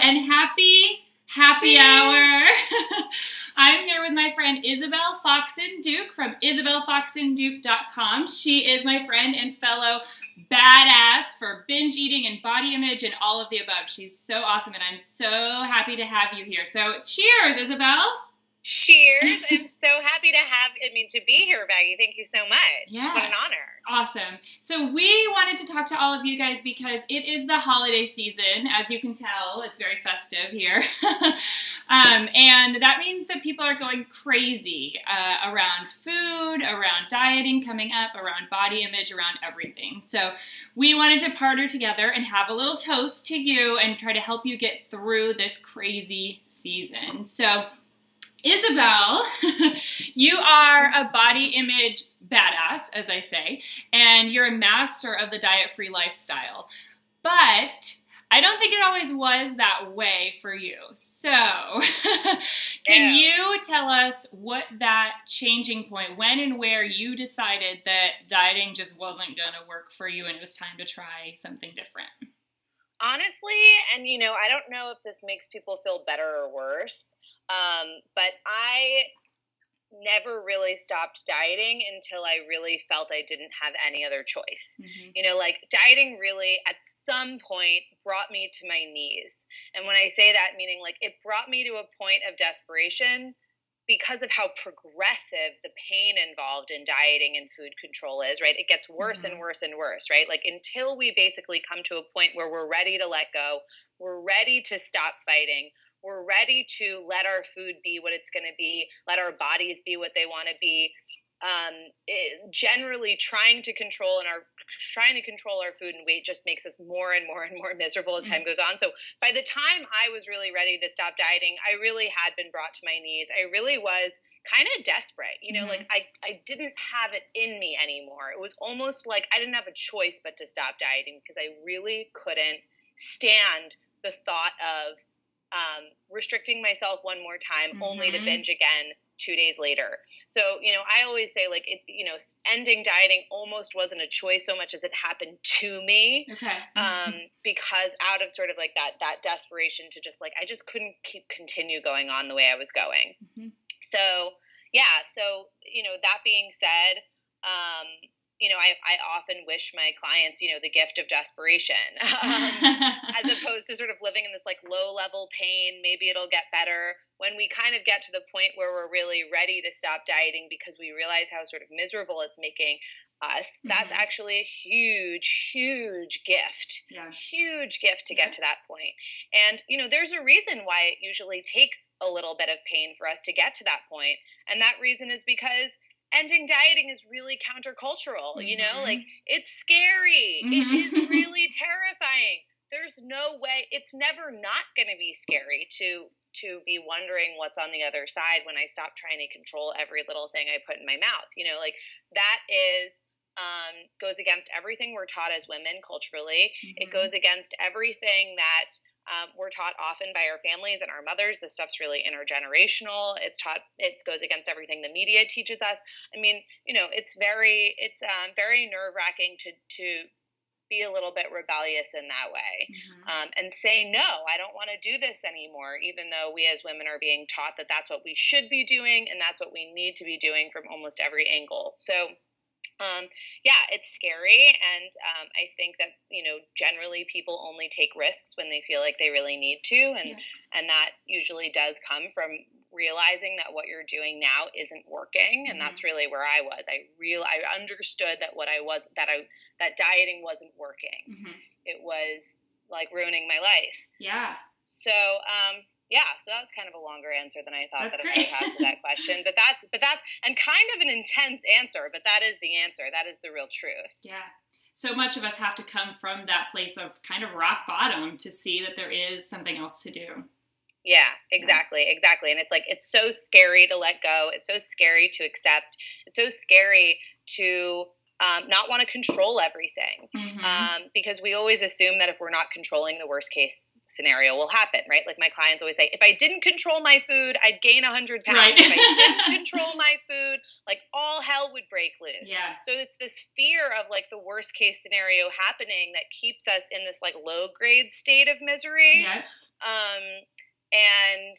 and happy hour. I'm here with my friend Isabel Foxen Duke from isabelfoxenduke.com. She is my friend and fellow badass for binge eating and body image and all of the above. She's so awesome, and I'm so happy to have you here. So cheers, Isabel. Cheers. I'm so happy to be here, Maggie. Thank you so much. Yeah. What an honor. Awesome. So we wanted to talk to all of you guys because it is the holiday season. As you can tell, it's very festive here. And that means that people are going crazy around food, around dieting coming up, around body image, around everything. So we wanted to partner together and have a little toast to you and try to help you get through this crazy season. So Isabel, you are a body image badass, as I say, and you're a master of the diet-free lifestyle. But I don't think it always was that way for you. So can you tell us what that changing point, when and where you decided that dieting just wasn't going to work for you and it was time to try something different? Honestly, and I don't know if this makes people feel better or worse, but I never really stopped dieting until I really felt I didn't have any other choice. Mm-hmm. Dieting really at some point brought me to my knees. And when I say that, meaning it brought me to a point of desperation because of how progressive the pain involved in dieting and food control is, right? It gets worse and worse and worse, right? Until we basically come to a point where we're ready to let go, we're ready to stop fighting, we're ready to let our food be what it's going to be, let our bodies be what they want to be. Generally trying to control our food and weight just makes us more and more and more miserable as time goes on. So by the time I was really ready to stop dieting, I really had been brought to my knees. I really was kind of desperate, I didn't have it in me anymore. It was almost like I didn't have a choice but to stop dieting because I really couldn't stand the thought of restricting myself one more time only to binge again 2 days later. So, I always say ending dieting almost wasn't a choice so much as it happened to me. Okay. Because out of sort of that desperation to just I just couldn't continue going on the way I was going. Mm-hmm. So, yeah. So, that being said, I often wish my clients, the gift of desperation, as opposed to sort of living in this low level pain. Maybe it'll get better when we kind of get to the point where we're really ready to stop dieting because we realize how sort of miserable it's making us. That's actually a huge, huge gift. Yeah. Huge gift to get to that point. And, there's a reason why it usually takes a little bit of pain for us to get to that point. And that reason is because ending dieting is really countercultural, it's scary. It is really terrifying. There's no way, it's never not going to be scary to be wondering what's on the other side when I stop trying to control every little thing I put in my mouth. That is, goes against everything we're taught as women culturally. It goes against everything that we're taught often by our families and our mothers. This stuff's really intergenerational. It goes against everything the media teaches us. It's very nerve-wracking to be a little bit rebellious in that way, and say, no, I don't want to do this anymore, even though we as women are being taught that that's what we should be doing and that's what we need to be doing from almost every angle. So it's scary. And I think that, generally people only take risks when they feel like they really need to. And that usually does come from realizing that what you're doing now isn't working. And that's really where I was. I understood that that dieting wasn't working. It was ruining my life. Yeah. So, so that was kind of a longer answer than I thought I would have to that question. But that's and kind of an intense answer, but that is the answer. That is the real truth. Yeah. So much of us have to come from that place of kind of rock bottom to see that there is something else to do. Yeah, exactly. And it's so scary to let go. It's so scary to accept. It's so scary to not want to control everything, because we always assume that if we're not controlling, the worst case scenario will happen, right? My clients always say, if I didn't control my food, I'd gain 100 pounds. Right. If I didn't control my food, all hell would break loose. Yeah. So it's this fear of the worst case scenario happening that keeps us in this low grade state of misery. Yeah. And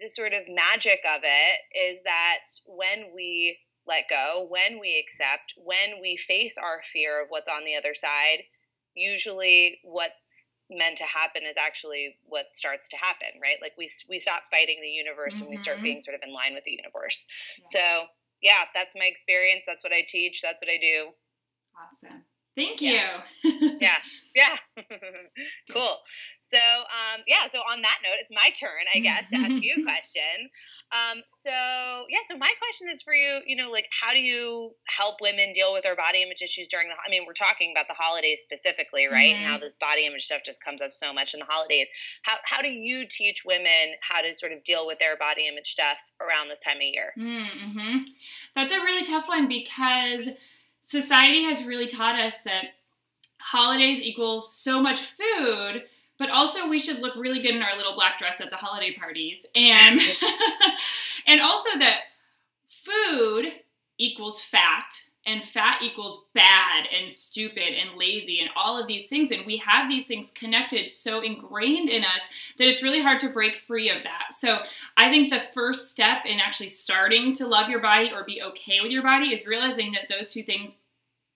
the sort of magic of it is that when we let go, when we accept, when we face our fear of what's on the other side, usually what's meant to happen is actually what starts to happen, right? Like we stop fighting the universe and we start being sort of in line with the universe. Yeah. So yeah, that's my experience. That's what I teach. That's what I do. Awesome. Thank you. Yeah. Cool. So, so on that note, it's my turn, I guess, to ask you a question. So my question is for you, like, how do you help women deal with their body image issues during we're talking about the holidays specifically, right? And how this body image stuff just comes up so much in the holidays. How do you teach women how to sort of deal with their body image stuff around this time of year? That's a really tough one because society has really taught us that holidays equals so much food, but also we should look really good in our little black dress at the holiday parties. And, and also that food equals fat, and fat equals bad and stupid and lazy and all of these things. And we have these things connected, so ingrained in us that it's really hard to break free of that. So I think the first step in actually starting to love your body or be okay with your body is realizing that those two things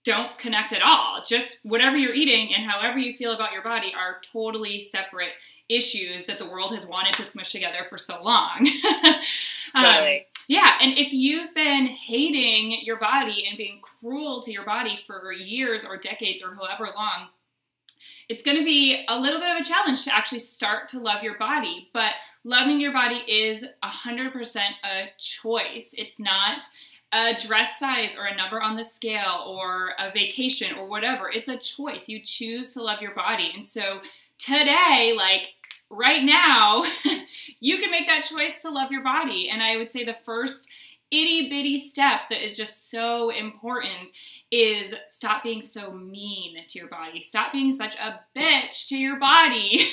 don't connect at all. Just whatever you're eating and however you feel about your body are totally separate issues that the world has wanted to smush together for so long. Totally. Yeah, and if you've been hating your body and being cruel to your body for years or decades or however long, it's going to be a little bit of a challenge to actually start to love your body. But loving your body is 100% a choice. It's not a dress size or a number on the scale or a vacation or whatever. It's a choice. You choose to love your body. And so today, like right now, you can make that choice to love your body. And I would say the first itty bitty step that is just so important is stop being so mean to your body. Stop being such a bitch to your body.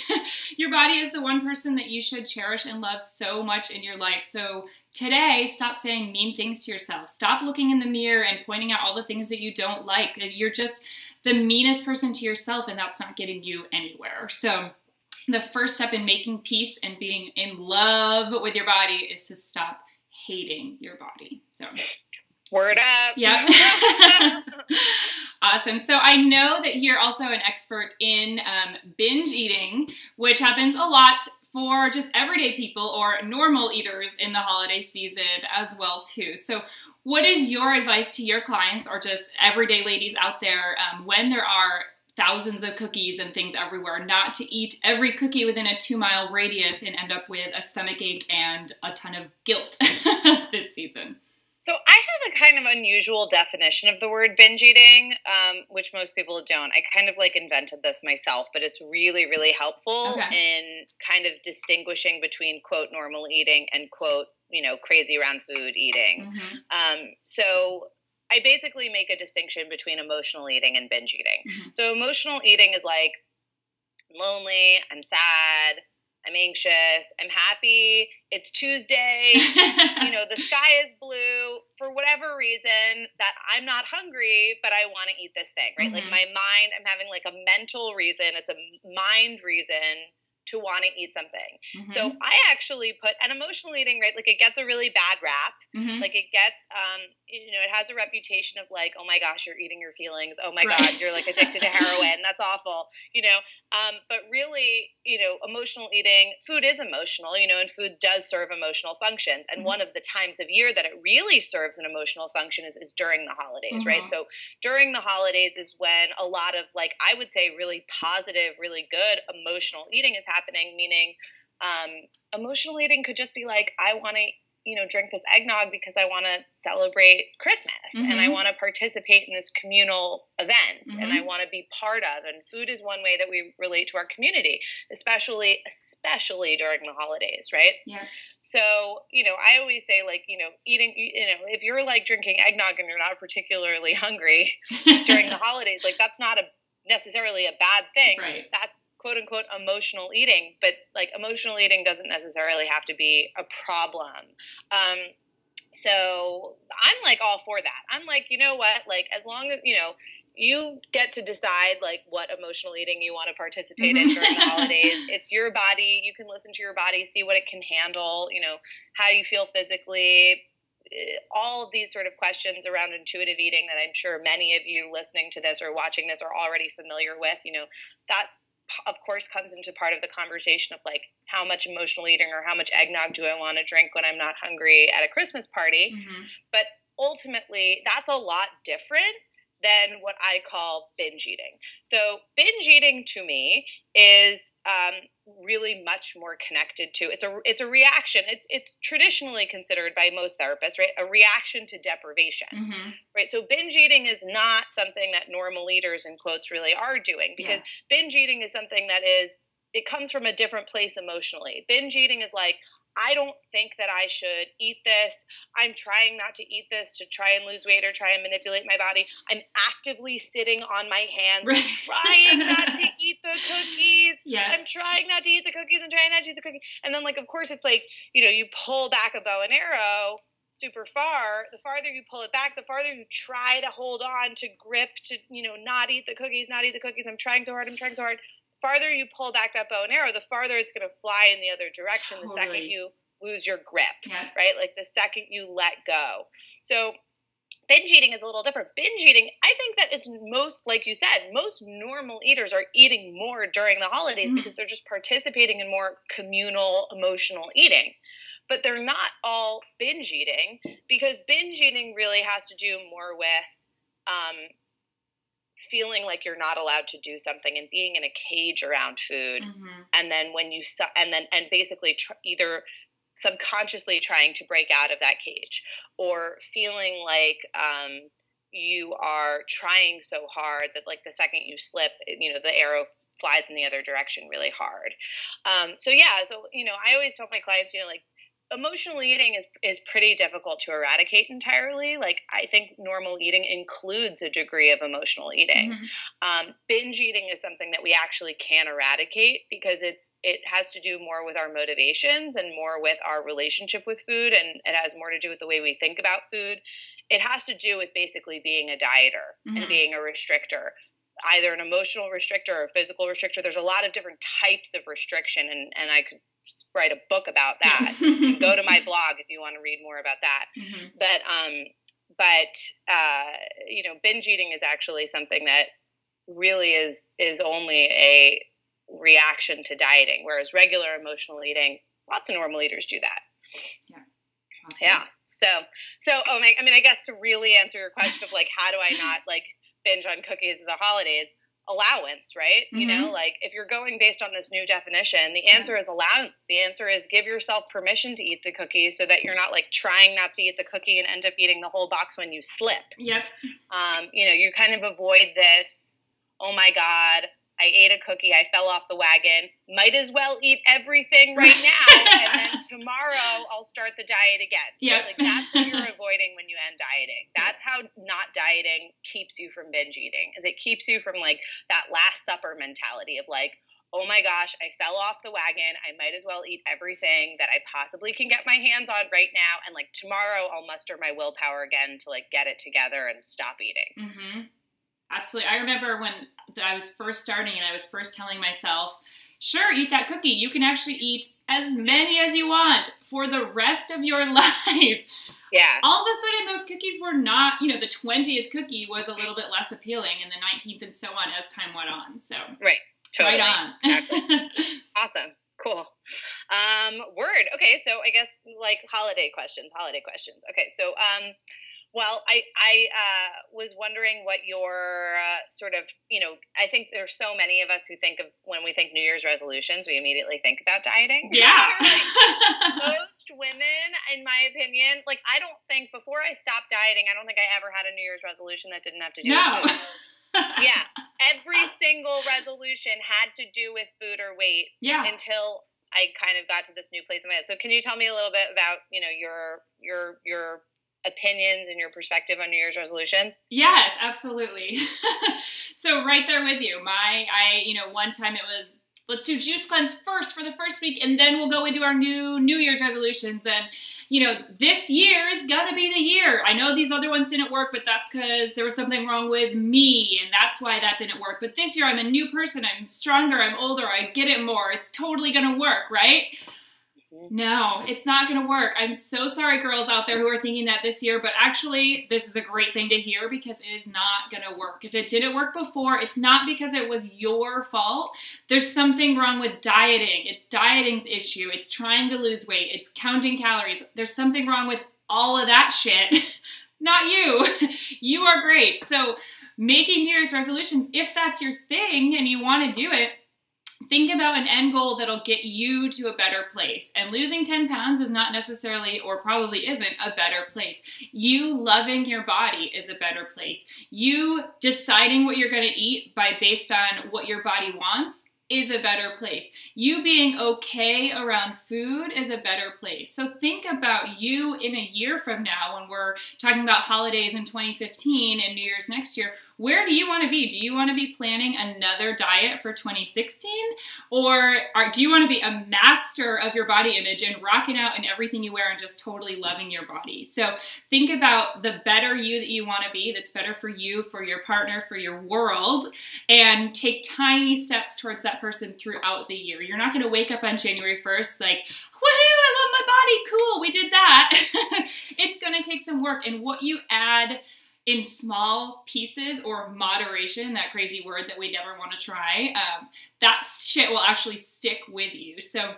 Your body is the one person that you should cherish and love so much in your life. So today, stop saying mean things to yourself. Stop looking in the mirror and pointing out all the things that you don't like. You're just the meanest person to yourself, and that's not getting you anywhere. So the first step in making peace and being in love with your body is to stop hating your body. So word up. Yeah. Awesome. So I know that you're also an expert in binge eating, which happens a lot for just everyday people or normal eaters in the holiday season as well too. So what is your advice to your clients or just everyday ladies out there when there are thousands of cookies and things everywhere, not to eat every cookie within a 2-mile radius and end up with a stomachache and a ton of guilt this season? So I have a kind of unusual definition of the word binge eating, which most people don't. I kind of invented this myself, but it's really, really helpful in kind of distinguishing between quote normal eating and quote, crazy around food eating. So I basically make a distinction between emotional eating and binge eating. So emotional eating is like, I'm lonely, I'm sad, I'm anxious, I'm happy, it's Tuesday, the sky is blue, for whatever reason that I'm not hungry, but I want to eat this thing, right? Like my mind, I'm having a mental reason, it's a mind reason to want to eat something. So I actually put an emotional eating, right? It gets a really bad rap. It gets, it has a reputation of oh my gosh, you're eating your feelings. Oh my God, you're addicted to heroin. That's awful, but really, emotional eating, food is emotional, and food does serve emotional functions. And one of the times of year that it really serves an emotional function is during the holidays, right? So during the holidays is when a lot of I would say really positive, really good emotional eating is happening, meaning emotional eating could just be I want to drink this eggnog because I want to celebrate Christmas and I want to participate in this communal event and I want to be part of. And food is one way that we relate to our community, especially during the holidays, right? Yeah. So, I always say eating, if you're drinking eggnog and you're not particularly hungry during the holidays, that's not necessarily a bad thing. Right. That's quote unquote emotional eating, but emotional eating doesn't necessarily have to be a problem. So I'm all for that. I'm you know what, as long as, you get to decide like what emotional eating you want to participate in during the holidays. It's your body. You can listen to your body, see what it can handle, you know, how you feel physically, all of these sort of questions around intuitive eating that I'm sure many of you listening to this or watching this are already familiar with, you know, that of course comes into part of the conversation of like how much emotional eating or how much eggnog do I want to drink when I'm not hungry at a Christmas party. But ultimately that's a lot different than what I call binge eating. So binge eating to me is really much more connected to, it's a reaction. It's traditionally considered by most therapists, right, a reaction to deprivation, right? So binge eating is not something that normal eaters in quotes really are doing, because binge eating is something that is, it comes from a different place emotionally. Binge eating is like, I don't think that I should eat this. I'm trying not to eat this to try and lose weight or try and manipulate my body. I'm actively sitting on my hands, trying not to eat the cookies. I'm trying not to eat the cookies and trying not to eat the cookies. And then, like, of course, it's like, you know, you pull back a bow and arrow super far. The farther you pull it back, the farther you try to hold on to grip to, you know, not eat the cookies, not eat the cookies. I'm trying so hard. Farther you pull back that bow and arrow, the farther it's going to fly in the other direction the second you lose your grip, right? Like the second you let go. So binge eating is a little different. Binge eating, I think that it's most, like you said, most normal eaters are eating more during the holidays because they're just participating in more communal, emotional eating. But they're not all binge eating, because binge eating really has to do more with feeling like you're not allowed to do something and being in a cage around food. And then when you, and basically either subconsciously trying to break out of that cage, or feeling like you are trying so hard that like the second you slip, you know, the arrow flies in the other direction really hard. So, you know, I always tell my clients, you know, like, emotional eating is pretty difficult to eradicate entirely. Like, I think normal eating includes a degree of emotional eating. Binge eating is something that we actually can eradicate, because it has to do more with our motivations and more with our relationship with food, and it has more to do with the way we think about food. It has to do with basically being a dieter and being a restrictor, either an emotional restrictor or a physical restrictor. There's a lot of different types of restriction, and I could write a book about that. You can go to my blog if you want to read more about that. But you know, binge eating is actually something that really is only a reaction to dieting, whereas regular emotional eating, lots of normal eaters do that. So I guess to really answer your question of like, how do I not like binge on cookies at the holidays? Allowance, right? You know, like if you're going based on this new definition, the answer is allowance. The answer is give yourself permission to eat the cookie, so that you're not like trying not to eat the cookie and end up eating the whole box when you slip. You know, you kind of avoid this, oh my God, I ate a cookie, I fell off the wagon, might as well eat everything right now, and then tomorrow I'll start the diet again. Right? Like that's what you're avoiding when you end dieting. That's how not dieting keeps you from binge eating, is it keeps you from like that Last Supper mentality of like, oh my gosh, I fell off the wagon, I might as well eat everything that I possibly can get my hands on right now, and like tomorrow I'll muster my willpower again to like get it together and stop eating. Absolutely. I remember when I was first starting and I was first telling myself, sure, eat that cookie. You can actually eat as many as you want for the rest of your life. All of a sudden, those cookies were not, you know, the 20th cookie was a little bit less appealing, and the 19th and so on as time went on. So, totally. Right on. Awesome. Cool. Word. Okay. So I guess like holiday questions. Okay. So, well, I was wondering what your sort of, you know, I think there's so many of us who think of, when we think New Year's resolutions, we immediately think about dieting. Like, most women, in my opinion, like I don't think, before I stopped dieting, I don't think I ever had a New Year's resolution that didn't have to do with food. Every single resolution had to do with food or weight until I kind of got to this new place in my life. So can you tell me a little bit about, you know, your opinions and your perspective on New Year's resolutions? Yes, absolutely. So right there with you. You know, one time it was let's do juice cleanse first for the first week, and then we'll go into our New Year's resolutions. And, you know, this year is gonna be the year. I know these other ones didn't work, but that's because there was something wrong with me, and that's why that didn't work. But this year I'm a new person, I'm stronger, I'm older, I get it more. It's totally gonna work, right? No, it's not going to work. I'm so sorry, girls out there who are thinking that this year, but actually this is a great thing to hear because it is not going to work. If it didn't work before, it's not because it was your fault. There's something wrong with dieting. It's dieting's issue. It's trying to lose weight. It's counting calories. There's something wrong with all of that shit. Not you. You are great. So making New Year's resolutions, if that's your thing and you want to do it, think about an end goal that'll get you to a better place. And losing 10 pounds is not necessarily, or probably isn't, a better place. You loving your body is a better place. You deciding what you're going to eat based on what your body wants is a better place. You being okay around food is a better place. So think about you in a year from now when we're talking about holidays in 2015 and New Year's next year. Where do you want to be? Do you want to be planning another diet for 2016? Or do you want to be a master of your body image and rocking out in everything you wear and just totally loving your body? So think about the better you that you want to be, that's better for you, for your partner, for your world, and take tiny steps towards that person throughout the year. You're not going to wake up on January 1st like, woohoo, I love my body, cool, we did that. It's going to take some work, and what you add in small pieces, or moderation, that crazy word that we never want to try, that shit will actually stick with you. So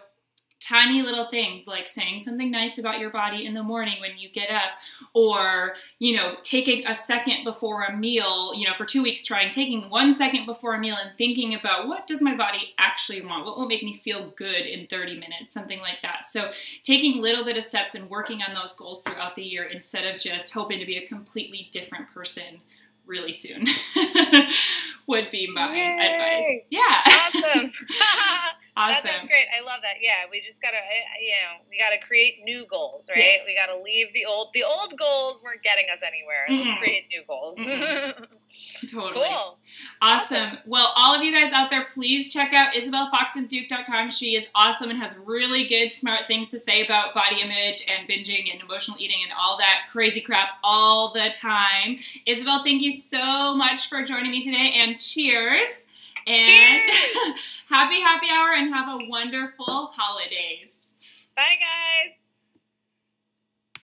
tiny little things like saying something nice about your body in the morning when you get up, or, you know, taking a second before a meal, you know, for 2 weeks trying taking 1 second before a meal and thinking about what does my body actually want? What will make me feel good in 30 minutes? Something like that. So taking little bit of steps and working on those goals throughout the year instead of just hoping to be a completely different person really soon would be my advice. Yeah. Awesome. Awesome. That sounds great. I love that. Yeah, we just gotta, we gotta create new goals, right? Yes. We gotta leave the old goals weren't getting us anywhere. Let's create new goals. Totally. Cool. Awesome. Well, all of you guys out there, please check out IsabelFoxenDuke.com. She is awesome and has really good, smart things to say about body image and binging and emotional eating and all that crazy crap all the time. Isabel, thank you so much for joining me today, and cheers. And cheers. Happy hour and have a wonderful holidays. Bye, guys.